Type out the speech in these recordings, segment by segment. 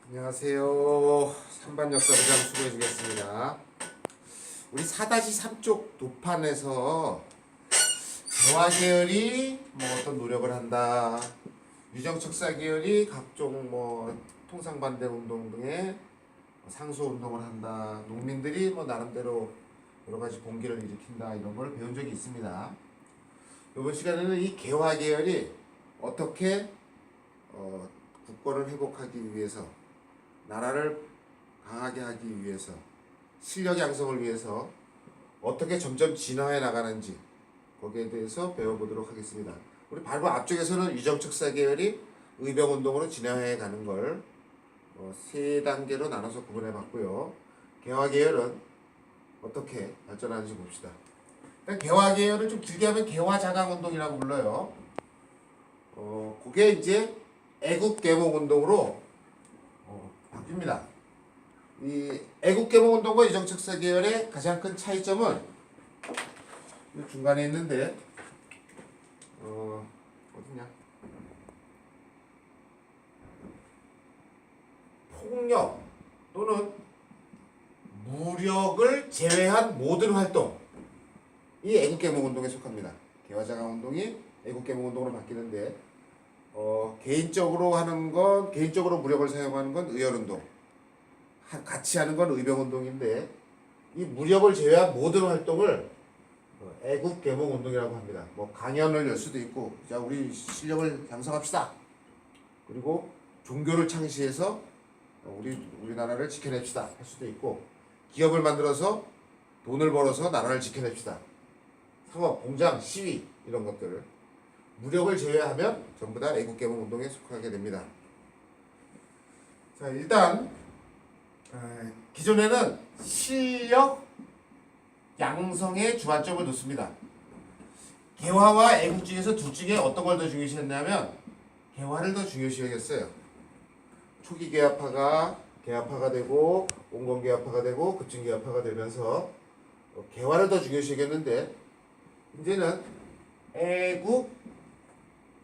안녕하세요. 3반 역사 부장 수고해 주겠습니다. 우리 4-3 쪽 도판에서 대화 계열이 뭐 어떤 노력을 한다. 유정척사 계열이 각종 뭐 통상반대 운동 등의 상소 운동을 한다. 농민들이 뭐 나름대로 여러 가지 봉기를 일으킨다. 이런 걸 배운 적이 있습니다. 이번 시간에는 이 개화 계열이 어떻게 국권을 회복하기 위해서, 나라를 강하게 하기 위해서, 실력 양성을 위해서 어떻게 점점 진화해 나가는지 거기에 대해서 배워보도록 하겠습니다. 우리 바로 앞쪽에서는 유정척사 계열이 의병운동으로 진화해 가는 걸 세 단계로 나눠서 구분해 봤고요. 개화 계열은 어떻게 발전하는지 봅시다. 일단 개화 계열을 좀 길게 하면 개화자강운동이라고 불러요. 그게 이제 애국개몽운동으로 바뀝니다. 이 애국개몽운동과 유정척사 계열의 가장 큰 차이점은 이 중간에 있는데 어디냐? 폭력 또는 무력을 제외한 모든 활동, 이 애국개몽운동에 속합니다. 개화자강운동이 애국개몽운동으로 바뀌는데 개인적으로 하는 건, 개인적으로 무력을 사용하는 건 의열운동, 같이 하는 건 의병운동인데, 이 무력을 제외한 모든 활동을 애국개몽운동이라고 합니다. 뭐 강연을 열 수도 있고, 자 우리 실력을 양성합시다. 그리고 종교를 창시해서 우리나라를 지켜냅시다 할 수도 있고, 기업을 만들어서 돈을 벌어서 나라를 지켜냅시다. 상업, 공장, 시위 이런 것들을 무력을 제외하면 전부 다 애국개몽운동에 속하게 됩니다. 자, 일단 기존에는 실력 양성에 주안점을 뒀습니다. 개화와 애국 중에서 둘 중에 어떤 걸 더 중요시했냐면 개화를 더 중요시 여겼어요. 초기 개화파가 되고 온건 개화파가 되고 급진 개화파가 되면서 개화를 더 중요시 여겼는데, 이제는 애국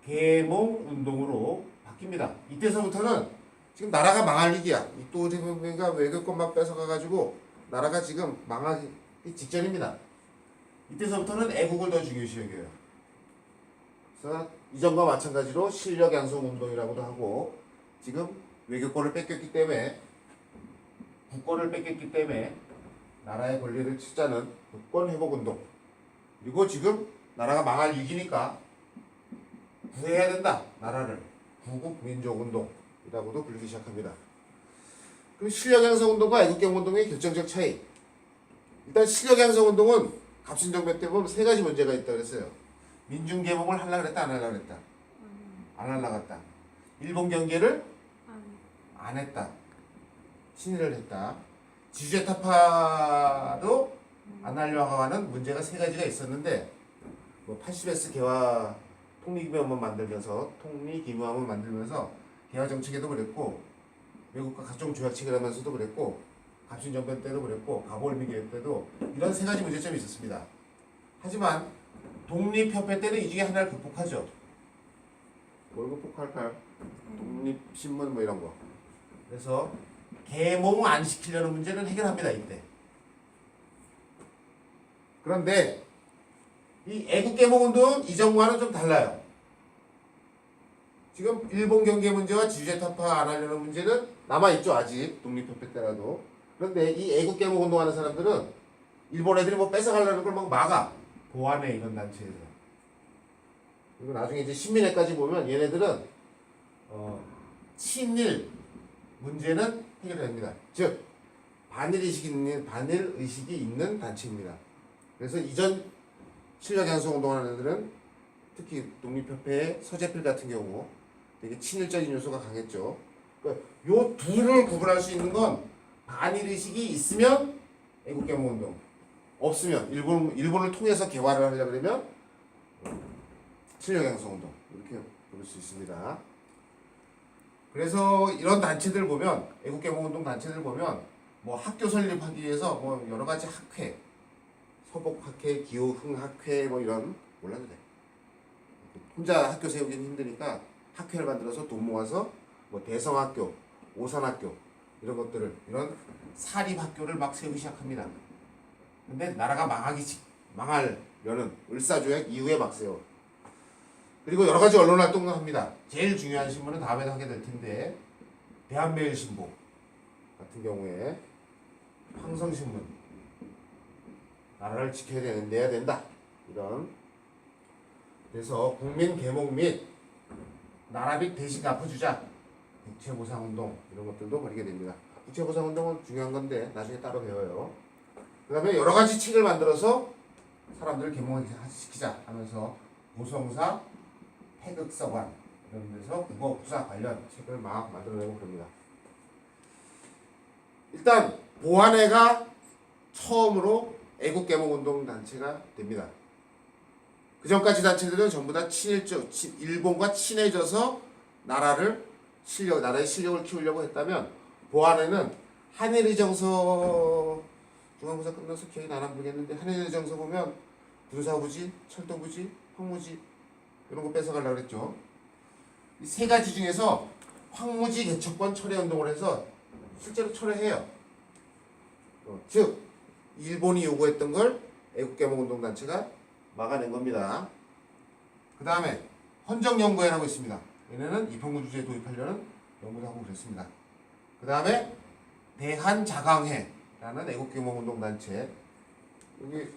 개몽 운동으로 바뀝니다. 이때서부터는 지금 나라가 망할 위기야. 또 우리가 외교권만 뺏어가가지고 나라가 지금 망하기 직전입니다. 이때서부터는 애국을 더 중요시 여겨요. 그래서 이전과 마찬가지로 실력 양성 운동이라고도 하고, 지금 외교권을 뺏겼기 때문에, 국권을 뺏겼기 때문에 나라의 권리를 찾자는 국권 회복 운동, 그리고 지금 나라가 망할 위기니까 구해야 된다. 나라를 구국민족운동이라고도 불리기 시작합니다. 그럼 실력양성운동과 애국개몽운동의 결정적 차이. 일단 실력양성운동은 갑신정변 때 보면 세 가지 문제가 있다고 그랬어요. 민중개몽을 하려고 그랬다, 안 하려고 그랬다? 안 하려고 했다. 일본 경계를 안 했다. 친일을 했다. 지주제타파도 안 하려고 하는 문제가 세 가지가 있었는데, 뭐 80S 개화 통리기금을 만들면서 개화 정책에도 그랬고, 외국과 각종 조약 체결하면서도 그랬고, 갑신정변 때도 그랬고, 가보올미 계획 때도 이런 세 가지 문제점이 있었습니다. 하지만 독립협회 때는 이 중에 하나를 극복하죠. 뭘 극복할까요? 독립신문 뭐 이런 거. 그래서 개몽 안 시키려는 문제는 해결합니다. 이때. 그런데 이 애국개몽운동은 이전과는 좀 달라요. 지금 일본 경계 문제와 지주제타파 안 하려는 문제는 남아있죠. 아직 독립협회 때라도. 그런데 이 애국개몽운동 하는 사람들은 일본 애들이 뭐 뺏어가려는 걸 막 막아. 보안해, 이런 단체에서. 그리고 나중에 이제 신민회까지 보면 얘네들은 친일 문제는 해결됩니다. 즉 반일의식이 있는 단체입니다. 그래서 이전 실력양성운동하는 애들은 특히 독립협회의 서재필 같은 경우 되게 친일적인 요소가 강했죠. 그러니까 요 둘을 구분할 수 있는 건 반일의식이 있으면 애국개몽운동, 없으면 일본을 통해서 개화를 하려고 그러면 실력양성운동, 이렇게 부를 수 있습니다. 그래서 이런 단체들 보면, 애국개몽운동 단체들 보면 뭐 학교 설립하기 위해서 뭐 여러 가지 학회, 서복학회, 기호흥학회 뭐 이런, 몰라도 돼. 혼자 학교 세우기는 힘드니까 학회를 만들어서 돈 모아서 뭐 대성학교, 오산학교 이런 것들을 이런 사립학교를 막 세우기 시작합니다. 근데 나라가 망하려는 을사조약 이후에 막 세워. 그리고 여러 가지 언론 활동을 합니다. 제일 중요한 신문은 다음에 하게 될 텐데 대한매일신보 같은 경우에 황성신문 나라를 내야 된다 이런. 그래서 국민 계몽 및 나라빚 대신 갚아주자 국채보상운동 이런 것들도 벌이게 됩니다. 국채보상운동은 중요한 건데 나중에 따로 배워요. 그 다음에 여러 가지 책을 만들어서 사람들을 계몽시키자 하면서 보성사, 태극서관 이런 데서 국어국사 관련 책을 막 만들어내고 그럽니다. 일단 보안회가 처음으로 애국계몽운동 단체가 됩니다. 그 전까지 단체들은 전부 다 일본과 친해져서 나라의 실력을 키우려고 했다면 보안회는 한일의정서 중앙부사 끝나서 기억이 나나 모르겠는데 한일의정서 보면 군사부지, 철도부지, 황무지 이런 거 뺏어가려고 그랬죠. 이 세 가지 중에서 황무지 개척권 철회운동을 해서 실제로 철회해요. 즉 일본이 요구했던 걸 애국계몽운동단체가 막아낸 겁니다. 그 다음에 헌정연구회라고 있습니다. 얘네는 입헌군 주제에 도입하려는 연구도 하고 그랬습니다. 그 다음에 대한자강회라는 애국계몽운동단체, 여기